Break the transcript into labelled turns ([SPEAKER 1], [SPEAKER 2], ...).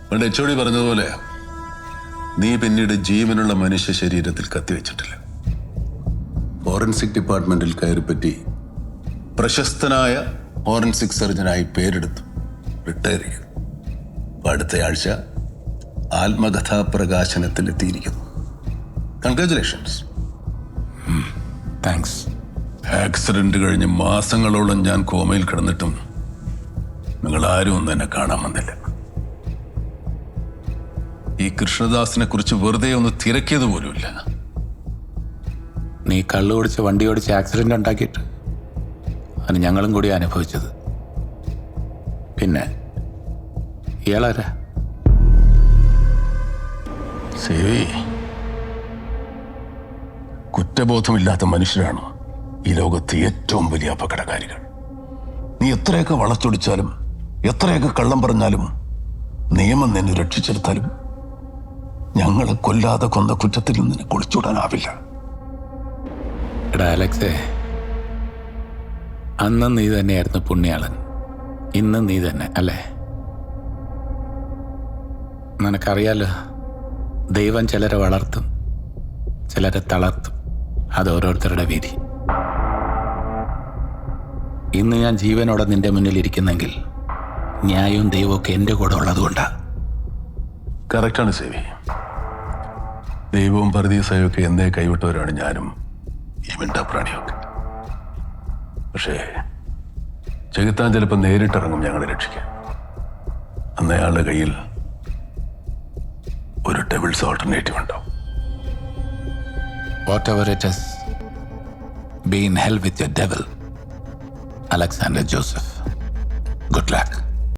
[SPEAKER 1] പണ്ട് HOD പറഞ്ഞതുപോലെ നീ പിന്നീട് ജീവനുള്ള മനുഷ്യ ശരീരത്തിൽ കത്തിവെച്ചിട്ടില്ല. ഫോറൻസിക് ഡിപ്പാർട്ട്മെന്റിൽ കയറിപ്പറ്റി പ്രശസ്തനായ ഫോറൻസിക് സർജനായി പേരെടുത്തു റിട്ടയർ ചെയ്തു. അടുത്തയാഴ്ച ആത്മകഥാപ്രകാശനത്തിൽ എത്തിയിരിക്കുന്നു. കൺഗ്രാജുലേഷൻസ്.
[SPEAKER 2] താങ്ക്സ്.
[SPEAKER 1] ആക്സിഡന്റ് കഴിഞ്ഞ് മാസങ്ങളോളം ഞാൻ കോമയിൽ കിടന്നിട്ടും നിങ്ങളാരും ഒന്നും എന്നെ കാണാൻ വന്നില്ല. ഈ കൃഷ്ണദാസിനെ കുറിച്ച് വെറുതെ ഒന്ന് തിരക്കിയത് പോലുമില്ല.
[SPEAKER 2] നീ കള്ളു ഓടിച്ച് വണ്ടി ഓടിച്ച് ആക്സിഡന്റ് ഉണ്ടാക്കിയിട്ട് അത് ഞങ്ങളും കൂടി അനുഭവിച്ചത്. പിന്നെ ഇയാളാരാ?
[SPEAKER 1] സേവി, കുറ്റബോധമില്ലാത്ത മനുഷ്യരാണ് ഈ ലോകത്തെ ഏറ്റവും വലിയ അപകടകാരികൾ. നീ എത്രയൊക്കെ വളച്ചൊടിച്ചാലും എത്രയൊക്കെ കള്ളം പറഞ്ഞാലും നിയമം നിന്നെ രക്ഷിച്ചെടുത്താലും ഞങ്ങളെ കൊല്ലാതെ കൊന്ന കുറ്റത്തിൽ നിന്ന് കുളിച്ചൂടാനാവില്ല.
[SPEAKER 2] എടാ അലക്സേ, അന്ന് നീ തന്നെയായിരുന്നു പുണ്യാളൻ, ഇന്ന് നീ തന്നെ അല്ലേ? നിനക്കറിയാലോ, ദൈവം ചിലരെ വളർത്തും, ചിലരെ തളർത്തും. അത് ഓരോരുത്തരുടെ വിധി. ഇന്ന് ഞാൻ ജീവനോടെ നിന്റെ മുന്നിൽ ഇരിക്കുന്നെങ്കിൽ ന്യായവും ദൈവമൊക്കെ എൻ്റെ കൂടെ ഉള്ളതുകൊണ്ടാ.
[SPEAKER 1] കറക്റ്റാണ് സേവി. ദൈവവും പരദീസയൊക്കെ എന്നേ കൈവിട്ടവരാണ് ഞാനും ഈ മിണ്ടാപ്രാണിയൊക്കെ. പക്ഷേ ചെകുത്താൻ ചിലപ്പോൾ നേരിട്ടിറങ്ങും ഞങ്ങളെ രക്ഷിക്കാൻ. അന്നയാളുടെ കയ്യിൽ ഒരു ഡെവിൾസ് ഓൾട്ടർനേറ്റീവ് ഉണ്ടാവും.
[SPEAKER 2] Whatever it is, be in hell with your devil. Alexander Joseph. Good luck.